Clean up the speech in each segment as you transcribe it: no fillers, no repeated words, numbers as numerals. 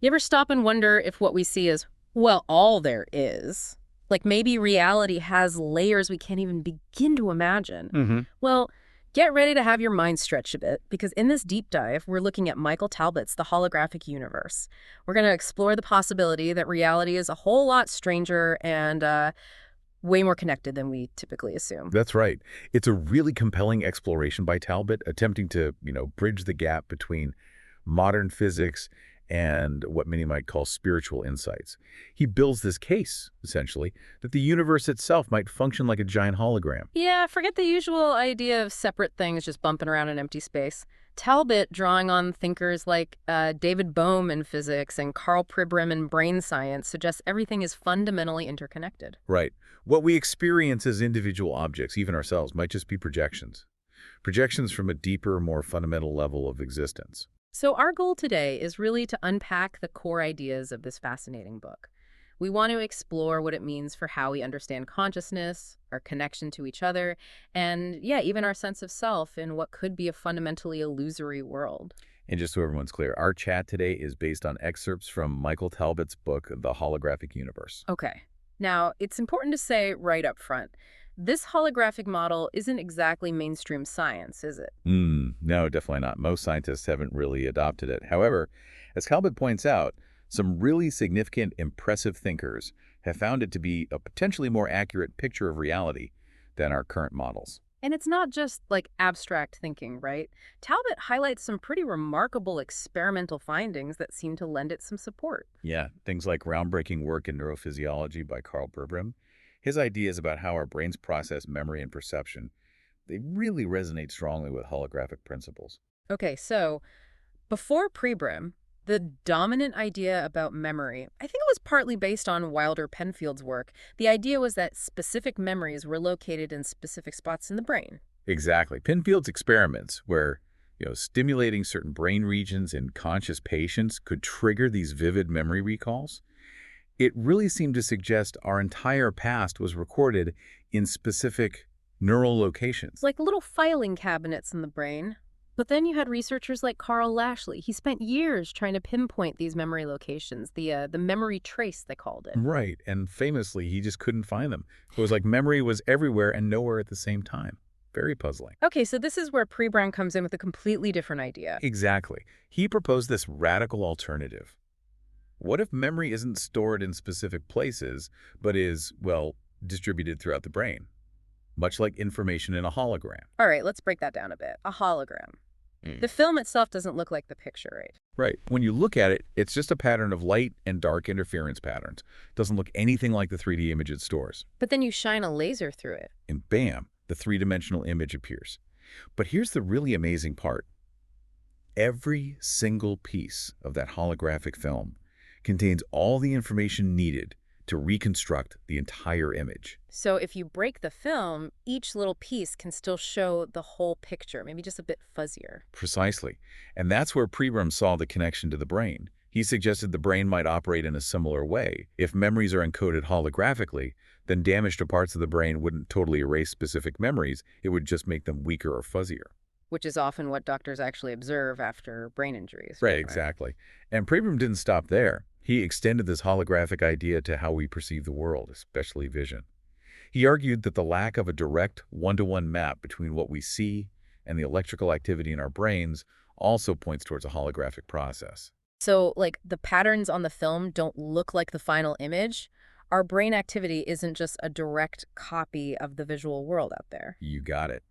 You ever stop and wonder if what we see is, well, all there is? Like maybe reality has layers we can't even begin to imagine. Hmm. Well, get ready to have your mind stretched a bit, because in this deep dive, we're looking at Michael Talbot's The Holographic Universe. We're going to explore the possibility that reality is a whole lot stranger and way more connected than we typically assume. That's right. It's a really compelling exploration by Talbot, attempting to, bridge the gap between modern physics and what many might call spiritual insights. He builds this case, essentially, that the universe itself might function like a giant hologram. Yeah, forget the usual idea of separate things just bumping around in empty space. Talbot, drawing on thinkers like David Bohm in physics and Karl Pribram in brain science, suggests everything is fundamentally interconnected. Right. What we experience as individual objects, even ourselves, might just be projections. Projections from a deeper, more fundamental level of existence. So our goal today is really to unpack the core ideas of this fascinating book. We want to explore what it means for how we understand consciousness, our connection to each other, and yeah, even our sense of self in what could be a fundamentally illusory world. And just so everyone's clear, our chat today is based on excerpts from Michael Talbot's book, The Holographic Universe. Okay. Now, it's important to say right up front, this holographic model isn't exactly mainstream science, is it? No, definitely not. Most scientists haven't really adopted it. However, as Talbot points out, some really significant, impressive thinkers have found it to be a potentially more accurate picture of reality than our current models. And it's not just like abstract thinking, right? Talbot highlights some pretty remarkable experimental findings that seem to lend it some support. Yeah, things like groundbreaking work in neurophysiology by Karl Pribram. His ideas about how our brains process memory and perception, they really resonate strongly with holographic principles. Okay, so before Prebrim, the dominant idea about memory, I think it was partly based on Wilder Penfield's work. The idea was that specific memories were located in specific spots in the brain. Exactly. Penfield's experiments, where stimulating certain brain regions in conscious patients could trigger these vivid memory recalls, it really seemed to suggest our entire past was recorded in specific neural locations. Like little filing cabinets in the brain. But then you had researchers like Carl Lashley. He spent years trying to pinpoint these memory locations, the memory trace, they called it. Right, and famously, he just couldn't find them. It was like memory was everywhere and nowhere at the same time. Very puzzling. Okay, so this is where Pre-Brown comes in with a completely different idea. Exactly. He proposed this radical alternative. What if memory isn't stored in specific places, but is, well, distributed throughout the brain? Much like information in a hologram. All right, let's break that down a bit. A hologram. Mm. The film itself doesn't look like the picture, right? Right. When you look at it, it's just a pattern of light and dark interference patterns. Doesn't look anything like the 3D image it stores. But then you shine a laser through it. And bam, the three-dimensional image appears. But here's the really amazing part. Every single piece of that holographic film contains all the information needed to reconstruct the entire image. So if you break the film, each little piece can still show the whole picture, maybe just a bit fuzzier. Precisely. And that's where Pribram saw the connection to the brain. He suggested the brain might operate in a similar way. If memories are encoded holographically, then damage to parts of the brain wouldn't totally erase specific memories, it would just make them weaker or fuzzier. Which is often what doctors actually observe after brain injuries. Right, exactly. And Pribram didn't stop there. He extended this holographic idea to how we perceive the world, especially vision. He argued that the lack of a direct one-to-one map between what we see and the electrical activity in our brains also points towards a holographic process. So, like, the patterns on the film don't look like the final image. Our brain activity isn't just a direct copy of the visual world out there. You got it.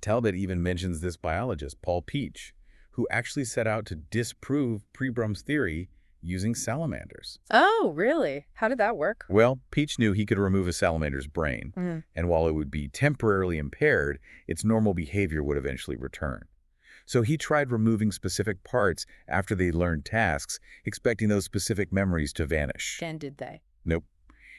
Talbot even mentions this biologist, Paul Peach, who actually set out to disprove Pribram's theory using salamanders. Oh, really? How did that work? Well, Peach knew he could remove a salamander's brain, and while it would be temporarily impaired, its normal behavior would eventually return. So he tried removing specific parts after they learned tasks, expecting those specific memories to vanish. And did they? Nope.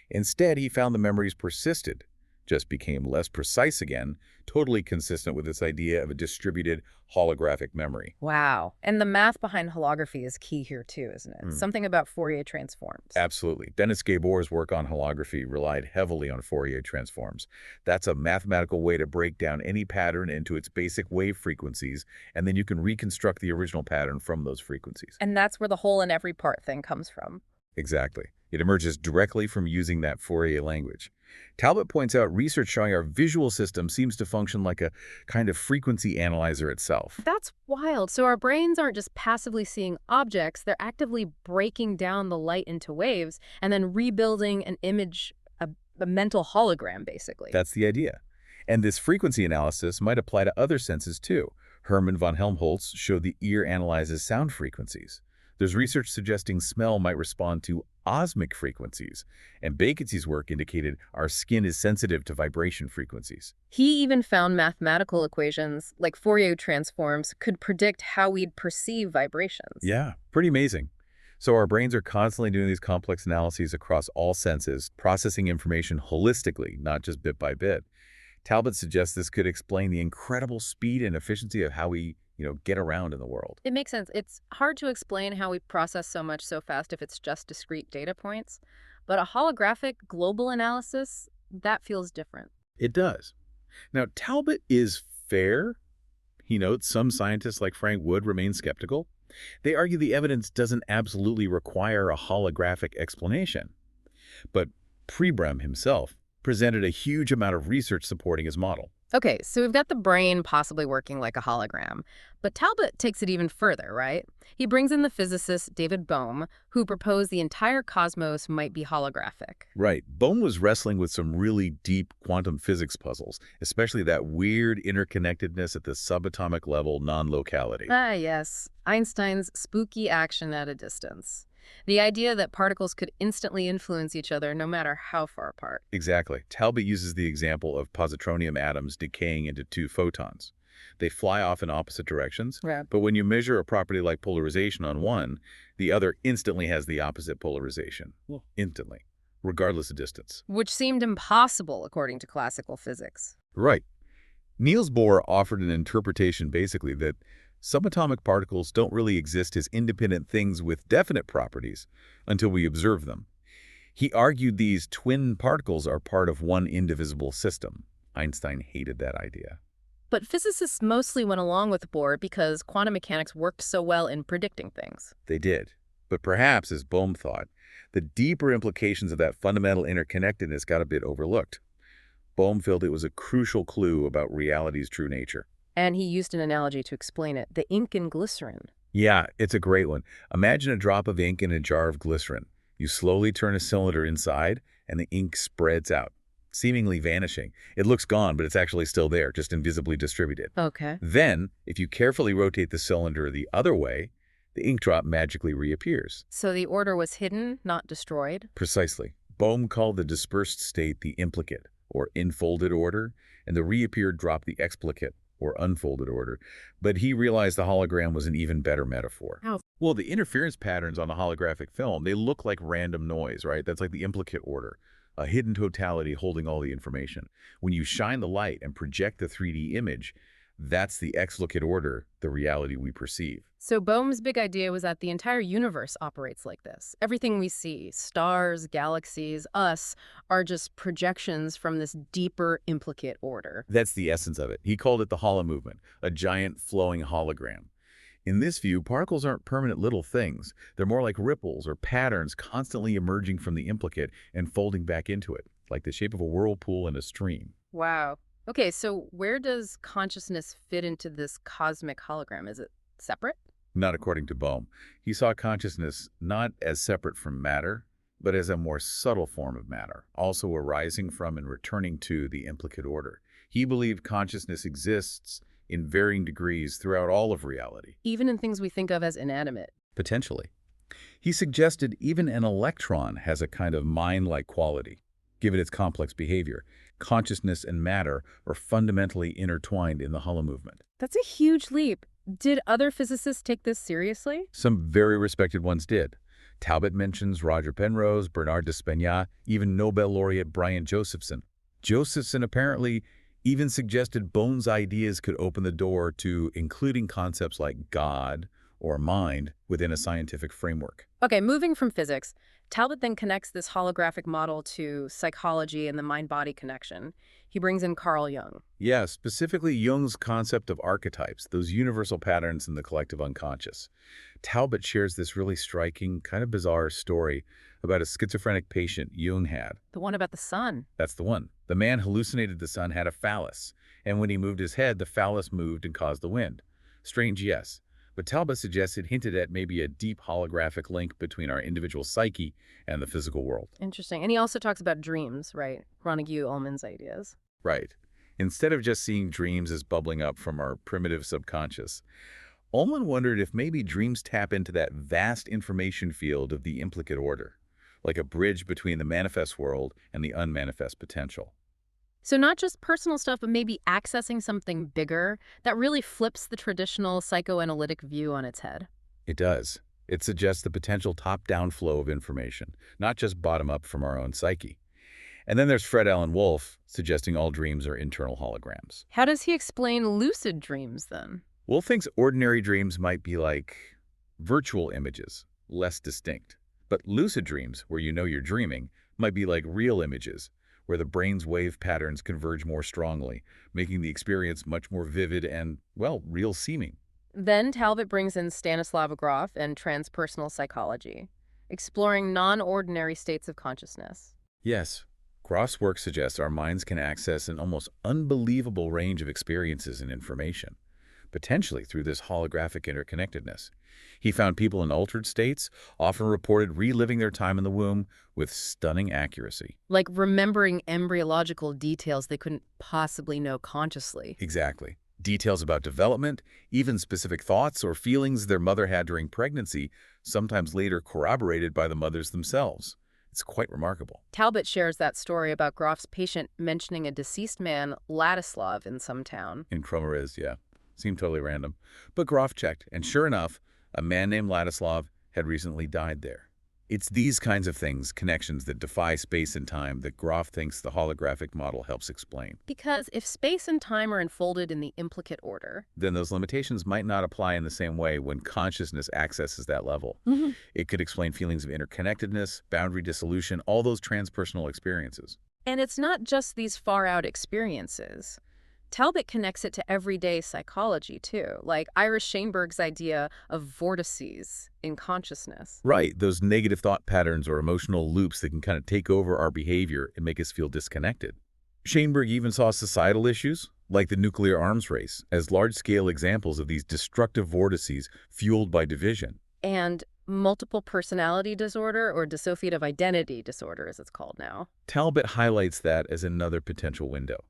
Instead, he found the memories persisted, just became less precise again, totally consistent with this idea of a distributed holographic memory. Wow. And the math behind holography is key here too, isn't it? Hmm. Something about Fourier transforms. Absolutely. Dennis Gabor's work on holography relied heavily on Fourier transforms. That's a mathematical way to break down any pattern into its basic wave frequencies, and then you can reconstruct the original pattern from those frequencies. And that's where the whole in every part thing comes from. Exactly. It emerges directly from using that Fourier language. Talbot points out research showing our visual system seems to function like a kind of frequency analyzer itself. That's wild. So our brains aren't just passively seeing objects, they're actively breaking down the light into waves and then rebuilding an image, a mental hologram, basically. That's the idea. And this frequency analysis might apply to other senses too. Hermann von Helmholtz showed the ear analyzes sound frequencies. There's research suggesting smell might respond to osmic frequencies, and Bacon's work indicated our skin is sensitive to vibration frequencies. He even found mathematical equations, like Fourier transforms, could predict how we'd perceive vibrations. Yeah, pretty amazing. So our brains are constantly doing these complex analyses across all senses, processing information holistically, not just bit by bit. Talbot suggests this could explain the incredible speed and efficiency of how we, get around in the world. It makes sense. It's hard to explain how we process so much so fast if it's just discrete data points, but a holographic global analysis, that feels different. It does. Now, Talbot is fair. He notes some scientists like Frank Wood remain skeptical. They argue the evidence doesn't absolutely require a holographic explanation. But Pribram himself presented a huge amount of research supporting his model. Okay, so we've got the brain possibly working like a hologram, but Talbot takes it even further, right? He brings in the physicist David Bohm, who proposed the entire cosmos might be holographic. Right. Bohm was wrestling with some really deep quantum physics puzzles, especially that weird interconnectedness at the subatomic level non-locality. Ah, yes. Einstein's spooky action at a distance. The idea that particles could instantly influence each other no matter how far apart. Exactly. Talbot uses the example of positronium atoms decaying into two photons. They fly off in opposite directions, Right. but when you measure a property like polarization on one, the other instantly has the opposite polarization. Well, instantly, regardless of distance. Which seemed impossible according to classical physics. Right. Niels Bohr offered an interpretation basically that subatomic particles don't really exist as independent things with definite properties until we observe them. He argued these twin particles are part of one indivisible system. Einstein hated that idea. But physicists mostly went along with Bohr because quantum mechanics worked so well in predicting things. They did. But perhaps, as Bohm thought, the deeper implications of that fundamental interconnectedness got a bit overlooked. Bohm felt it was a crucial clue about reality's true nature. And he used an analogy to explain it, the ink in glycerin. Yeah, it's a great one. Imagine a drop of ink in a jar of glycerin. You slowly turn a cylinder inside, and the ink spreads out, seemingly vanishing. It looks gone, but it's actually still there, just invisibly distributed. Okay. Then, if you carefully rotate the cylinder the other way, the ink drop magically reappears. So the order was hidden, not destroyed? Precisely. Bohm called the dispersed state the implicate, or enfolded order, and the reappeared drop the explicate, or unfolded order, but he realized the hologram was an even better metaphor. How? Well, the interference patterns on the holographic film, they look like random noise, right? That's like the implicate order, a hidden totality holding all the information. When you shine the light and project the 3D image, that's the explicate order, the reality we perceive. So Bohm's big idea was that the entire universe operates like this. Everything we see, stars, galaxies, us, are just projections from this deeper implicate order. That's the essence of it. He called it the holo movement, a giant flowing hologram. In this view, particles aren't permanent little things. They're more like ripples or patterns constantly emerging from the implicate and folding back into it, like the shape of a whirlpool in a stream. Wow. Okay, so where does consciousness fit into this cosmic hologram? Is it separate? Not according to Bohm. He saw consciousness not as separate from matter, but as a more subtle form of matter, also arising from and returning to the implicate order. He believed consciousness exists in varying degrees throughout all of reality. Even in things we think of as inanimate. Potentially. He suggested even an electron has a kind of mind-like quality, given its complex behavior. Consciousness and matter are fundamentally intertwined in the holo movement. That's a huge leap. Did other physicists take this seriously? Some very respected ones did. Talbot mentions Roger Penrose, Bernard de Spagna, even Nobel laureate Brian Josephson. Josephson apparently even suggested Bohm's ideas could open the door to including concepts like God or mind within a scientific framework. Okay, moving from physics, Talbot then connects this holographic model to psychology and the mind-body connection. He brings in Carl Jung. Yeah, specifically Jung's concept of archetypes, those universal patterns in the collective unconscious. Talbot shares this really striking, kind of bizarre story about a schizophrenic patient Jung had. The one about the sun. That's the one. The man hallucinated the sun had a phallus, and when he moved his head, the phallus moved and caused the wind. Strange, yes. But Talbot suggested hinted at maybe a deep holographic link between our individual psyche and the physical world. Interesting. And he also talks about dreams, right? Ronnegut Ullman's ideas. Right. Instead of just seeing dreams as bubbling up from our primitive subconscious, Ullman wondered if maybe dreams tap into that vast information field of the implicate order, like a bridge between the manifest world and the unmanifest potential. So not just personal stuff, but maybe accessing something bigger that really flips the traditional psychoanalytic view on its head. It does. It suggests the potential top-down flow of information, not just bottom-up from our own psyche. And then there's Fred Alan Wolf, suggesting all dreams are internal holograms. How does he explain lucid dreams, then? Wolf thinks ordinary dreams might be like virtual images, less distinct. But lucid dreams, where you know you're dreaming, might be like real images, where the brain's wave patterns converge more strongly, making the experience much more vivid and, well, real-seeming. Then Talbot brings in Stanislav Grof and transpersonal psychology, exploring non-ordinary states of consciousness. Yes, Groff's work suggests our minds can access an almost unbelievable range of experiences and information, potentially through this holographic interconnectedness. He found people in altered states often reported reliving their time in the womb with stunning accuracy. Like remembering embryological details they couldn't possibly know consciously. Exactly. Details about development, even specific thoughts or feelings their mother had during pregnancy, sometimes later corroborated by the mothers themselves. It's quite remarkable. Talbot shares that story about Groff's patient mentioning a deceased man, Ladislav, in some town. In Kromeriz, yeah. Seemed totally random. But Groff checked, and sure enough, a man named Ladislav had recently died there. It's these kinds of things, connections that defy space and time, that Groff thinks the holographic model helps explain. Because if space and time are enfolded in the implicate order, Then those limitations might not apply in the same way when consciousness accesses that level. It could explain feelings of interconnectedness, boundary dissolution, all those transpersonal experiences. and it's not just these far-out experiences. Talbot connects it to everyday psychology, too, like Iris Shainberg's idea of vortices in consciousness. Right, those negative thought patterns or emotional loops that can kind of take over our behavior and make us feel disconnected. Shainberg even saw societal issues, like the nuclear arms race, as large-scale examples of these destructive vortices fueled by division. And multiple personality disorder, or dissociative identity disorder, as it's called now. Talbot highlights that as another potential window,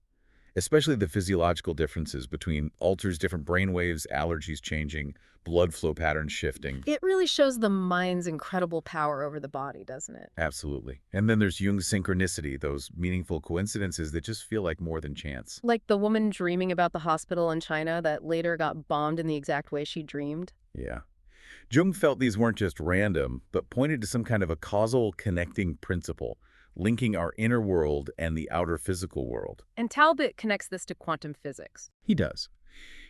especially the physiological differences between alters different brainwaves, allergies changing, blood flow patterns shifting. It really shows the mind's incredible power over the body, doesn't it? Absolutely. And then there's Jung's synchronicity, those meaningful coincidences that just feel like more than chance. Like the woman dreaming about the hospital in China that later got bombed in the exact way she dreamed. Yeah. Jung felt these weren't just random, but pointed to some kind of a causal connecting principle, linking our inner world and the outer physical world. And Talbot connects this to quantum physics. He does.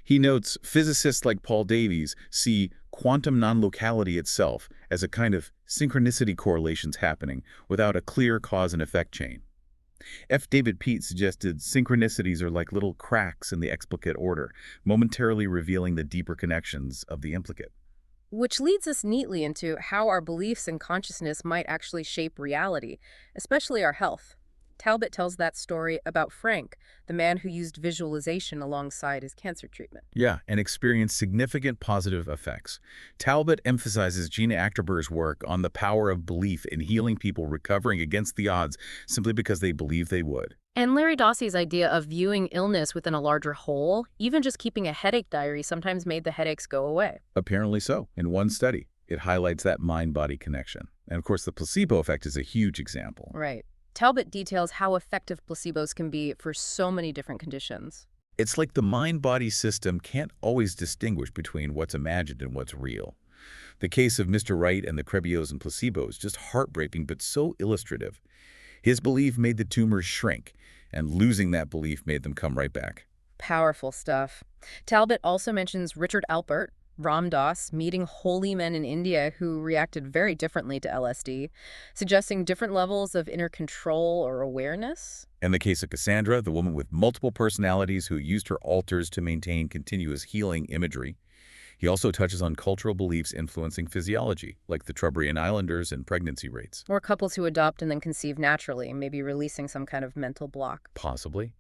He notes physicists like Paul Davies see quantum non-locality itself as a kind of synchronicity correlations happening without a clear cause and effect chain. F. David Pete suggested synchronicities are like little cracks in the explicate order, momentarily revealing the deeper connections of the implicate. Which leads us neatly into how our beliefs and consciousness might actually shape reality, especially our health. Talbot tells that story about Frank, the man who used visualization alongside his cancer treatment. Yeah, and experienced significant positive effects. Talbot emphasizes Gina Achterberg's work on the power of belief in healing people recovering against the odds simply because they believe they would. And Larry Dossey's idea of viewing illness within a larger whole, even just keeping a headache diary, sometimes made the headaches go away. Apparently so. In one study, it highlights that mind-body connection. And of course, the placebo effect is a huge example. Right. Talbot details how effective placebos can be for so many different conditions. It's like the mind-body system can't always distinguish between what's imagined and what's real. The case of Mr. Wright and the Krebbios and placebo is just heartbreaking but so illustrative. His belief made the tumors shrink, and losing that belief made them come right back. Powerful stuff. Talbot also mentions Richard Alpert, Ram Dass, meeting holy men in India who reacted very differently to LSD, suggesting different levels of inner control or awareness. In the case of Cassandra, the woman with multiple personalities who used her altars to maintain continuous healing imagery, he also touches on cultural beliefs influencing physiology, like the Trobriand Islanders and pregnancy rates. Or couples who adopt and then conceive naturally, maybe releasing some kind of mental block. Possibly.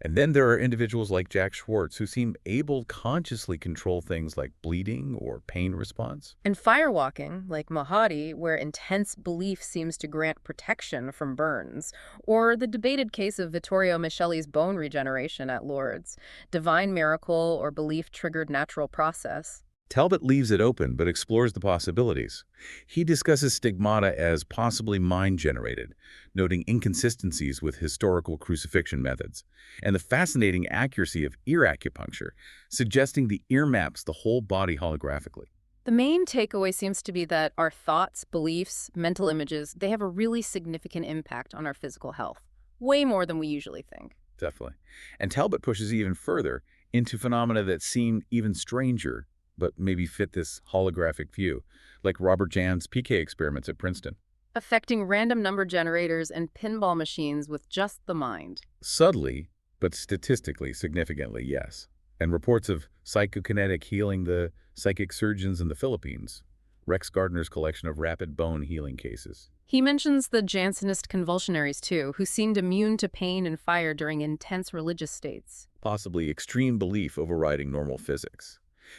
And then there are individuals like Jack Schwartz who seem able to consciously control things like bleeding or pain response. And firewalking, like Mahadi, where intense belief seems to grant protection from burns. Or the debated case of Vittorio Michelli's bone regeneration at Lourdes, divine miracle or belief-triggered natural process. Talbot leaves it open but explores the possibilities. He discusses stigmata as possibly mind-generated, noting inconsistencies with historical crucifixion methods, and the fascinating accuracy of ear acupuncture, suggesting the ear maps the whole body holographically. The main takeaway seems to be that our thoughts, beliefs, mental images, they have a really significant impact on our physical health, way more than we usually think. Definitely. And Talbot pushes even further into phenomena that seem even stranger but maybe fit this holographic view, like Robert Jan's PK experiments at Princeton. Affecting random number generators and pinball machines with just the mind. Subtly, but statistically significantly, yes. And reports of psychokinetic healing the psychic surgeons in the Philippines, Rex Gardner's collection of rapid bone healing cases. He mentions the Jansenist convulsionaries, too, who seemed immune to pain and fire during intense religious states. Possibly extreme belief overriding normal physics.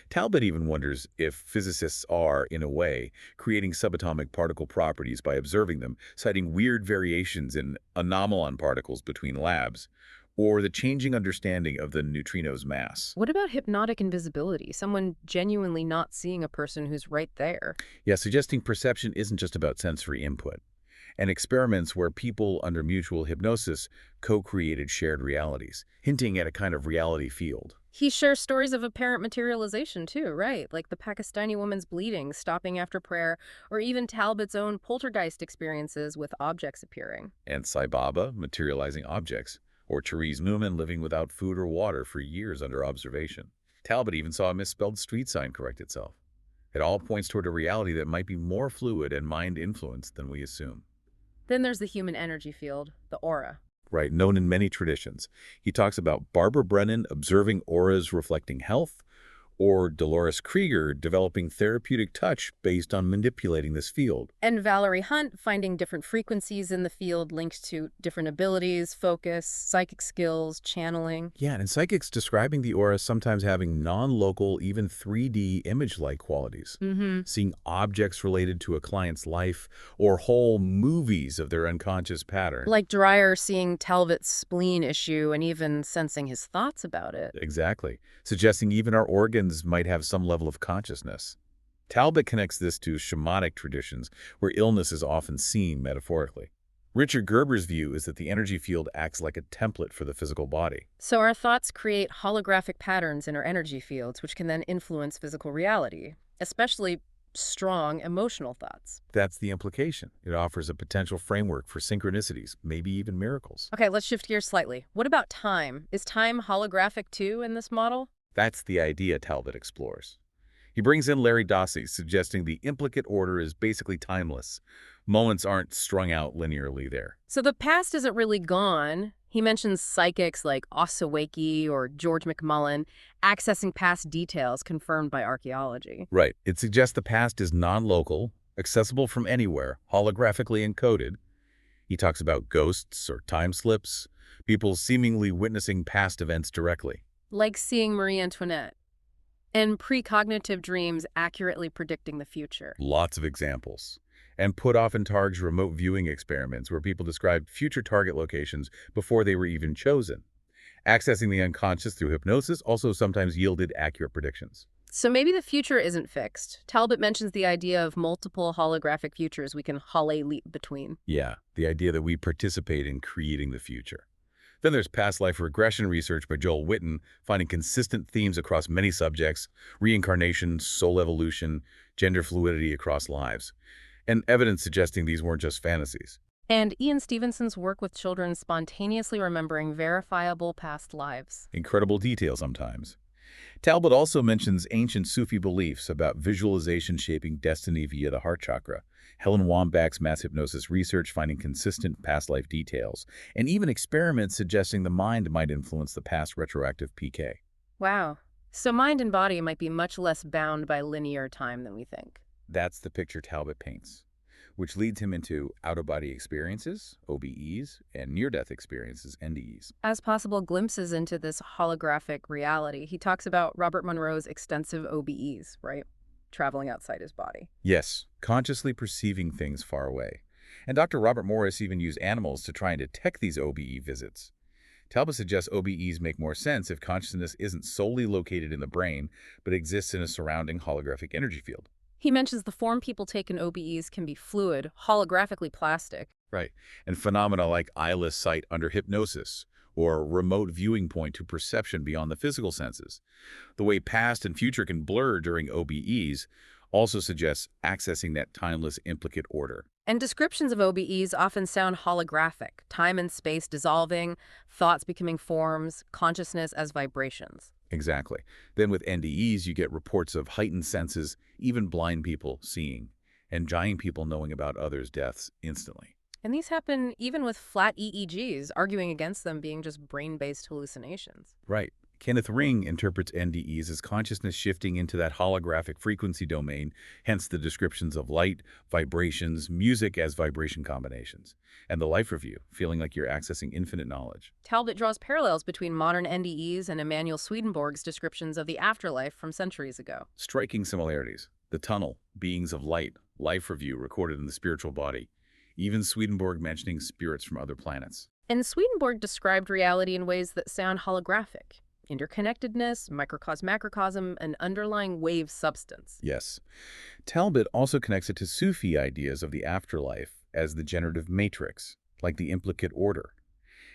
Talbot even wonders if physicists are, in a way, creating subatomic particle properties by observing them, citing weird variations in anomalon particles between labs, or the changing understanding of the neutrino's mass. What about hypnotic invisibility? Someone genuinely not seeing a person who's right there. Yeah, suggesting perception isn't just about sensory input. And experiments where people under mutual hypnosis co-created shared realities, hinting at a kind of reality field. He shares stories of apparent materialization, too, right? Like the Pakistani woman's bleeding, stopping after prayer, or even Talbot's own poltergeist experiences with objects appearing. And Sai Baba materializing objects, or Therese Newman living without food or water for years under observation. Talbot even saw a misspelled street sign correct itself. It all points toward a reality that might be more fluid and mind-influenced than we assume. Then there's the human energy field, the aura. Right, known in many traditions. He talks about Barbara Brennan observing auras reflecting health, or Dolores Krieger developing therapeutic touch based on manipulating this field. And Valerie Hunt finding different frequencies in the field linked to different abilities, focus, psychic skills, channeling. Yeah, and psychics describing the aura sometimes having non-local, even 3D image-like qualities. Seeing objects related to a client's life, or whole movies of their unconscious pattern. Like Dreyer seeing Talbot's spleen issue and even sensing his thoughts about it. Exactly, suggesting even our organs might have some level of consciousness. Talbot connects this to shamanic traditions, where illness is often seen metaphorically. Richard Gerber's view is that the energy field acts like a template for the physical body. So our thoughts create holographic patterns in our energy fields, which can then influence physical reality, especially strong emotional thoughts. That's the implication. It offers a potential framework for synchronicities, maybe even miracles. Okay, let's shift gears slightly. What about time? Is time holographic too in this model? That's the idea Talbot explores. He brings in Larry Dossey, suggesting the implicate order is basically timeless. Moments aren't strung out linearly there. So the past isn't really gone. He mentions psychics like Osaweki or George McMullen accessing past details confirmed by archaeology. Right. It suggests the past is non-local, accessible from anywhere, holographically encoded. He talks about ghosts or time slips, people seemingly witnessing past events directly. Like seeing Marie Antoinette. And precognitive dreams accurately predicting the future. Lots of examples. And Puthoff-and-Targ's remote viewing experiments where people described future target locations before they were even chosen. Accessing the unconscious through hypnosis also sometimes yielded accurate predictions. So maybe the future isn't fixed. Talbot mentions the idea of multiple holographic futures we can leap between. Yeah, the idea that we participate in creating the future. Then there's past life regression research by Joel Witten, finding consistent themes across many subjects: reincarnation, soul evolution, gender fluidity across lives, and evidence suggesting these weren't just fantasies. And Ian Stevenson's work with children spontaneously remembering verifiable past lives. Incredible detail sometimes. Talbot also mentions ancient Sufi beliefs about visualization shaping destiny via the heart chakra, Helen Wambach's mass hypnosis research finding consistent past life details, and even experiments suggesting the mind might influence the past retroactive PK. Wow. So mind and body might be much less bound by linear time than we think. That's the picture Talbot paints, which leads him into out-of-body experiences, OBEs, and near-death experiences, NDEs. As possible glimpses into this holographic reality, he talks about Robert Monroe's extensive OBEs, right? Traveling outside his body. Yes, consciously perceiving things far away. And Dr. Robert Morris even used animals to try and detect these OBE visits. Talbot suggests OBEs make more sense if consciousness isn't solely located in the brain, but exists in a surrounding holographic energy field. He mentions the form people take in OBEs can be fluid, holographically plastic. Right. And phenomena like eyeless sight under hypnosis, or remote viewing point to perception beyond the physical senses. The way past and future can blur during OBEs also suggests accessing that timeless implicate order. And descriptions of OBEs often sound holographic, time and space dissolving, thoughts becoming forms, consciousness as vibrations. Exactly. Then with NDEs, you get reports of heightened senses, even blind people seeing, and giant people knowing about others' deaths instantly. And these happen even with flat EEGs, arguing against them being just brain-based hallucinations. Right. Kenneth Ring interprets NDEs as consciousness shifting into that holographic frequency domain, hence the descriptions of light, vibrations, music as vibration combinations, and the life review, feeling like you're accessing infinite knowledge. Talbot draws parallels between modern NDEs and Emanuel Swedenborg's descriptions of the afterlife from centuries ago. Striking similarities. The tunnel, beings of light, life review recorded in the spiritual body, even Swedenborg mentioning spirits from other planets. And Swedenborg described reality in ways that sound holographic. Interconnectedness, microcosm, macrocosm, an underlying wave substance. Yes. Talbot also connects it to Sufi ideas of the afterlife as the generative matrix, like the implicate order,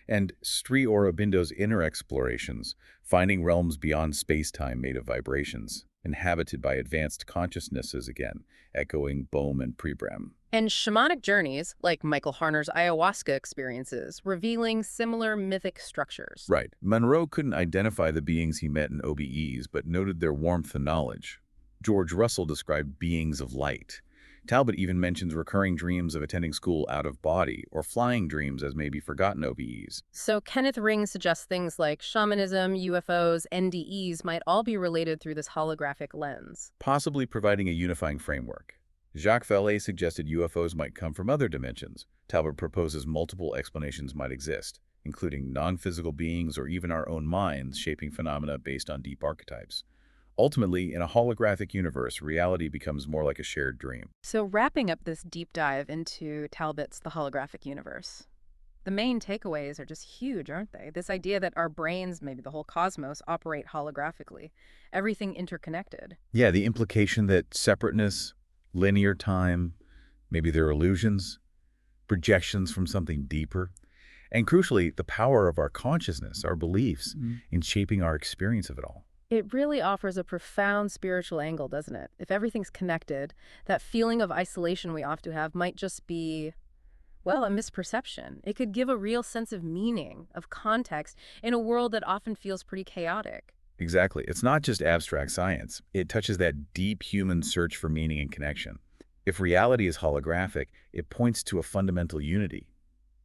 and Sri Aurobindo's inner explorations, finding realms beyond space-time made of vibrations, inhabited by advanced consciousnesses again, echoing Bohm and Pribram. And shamanic journeys, like Michael Harner's ayahuasca experiences, revealing similar mythic structures. Right. Monroe couldn't identify the beings he met in OBEs, but noted their warmth and knowledge. George Russell described beings of light. Talbot even mentions recurring dreams of attending school out of body, or flying dreams as maybe forgotten OBEs. So Kenneth Ring suggests things like shamanism, UFOs, NDEs might all be related through this holographic lens. Possibly providing a unifying framework. Jacques Vallée suggested UFOs might come from other dimensions. Talbot proposes multiple explanations might exist, including non-physical beings or even our own minds shaping phenomena based on deep archetypes. Ultimately, in a holographic universe, reality becomes more like a shared dream. So wrapping up this deep dive into Talbot's The Holographic Universe, the main takeaways are just huge, aren't they? This idea that our brains, maybe the whole cosmos, operate holographically, everything interconnected. Yeah, the implication that separateness, linear time, maybe they're illusions, projections from something deeper, and crucially, the power of our consciousness, our beliefs, in shaping our experience of it all. It really offers a profound spiritual angle, doesn't it? If everything's connected, that feeling of isolation we often have might just be, well, a misperception. It could give a real sense of meaning, of context, in a world that often feels pretty chaotic. Exactly. It's not just abstract science. It touches that deep human search for meaning and connection. If reality is holographic, it points to a fundamental unity.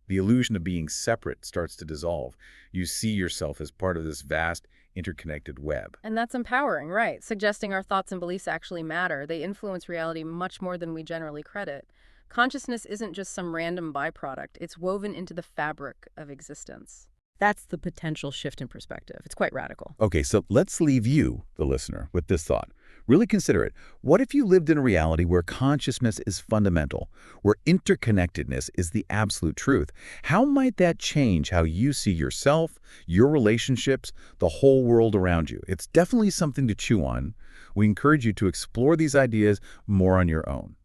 The illusion of being separate starts to dissolve. You see yourself as part of this vast, interconnected web. And that's empowering, right? Suggesting our thoughts and beliefs actually matter. They influence reality much more than we generally credit. Consciousness isn't just some random byproduct. It's woven into the fabric of existence. That's the potential shift in perspective. It's quite radical. Okay, so let's leave you, the listener, with this thought. Really consider it. What if you lived in a reality where consciousness is fundamental, where interconnectedness is the absolute truth? How might that change how you see yourself, your relationships, the whole world around you? It's definitely something to chew on. We encourage you to explore these ideas more on your own.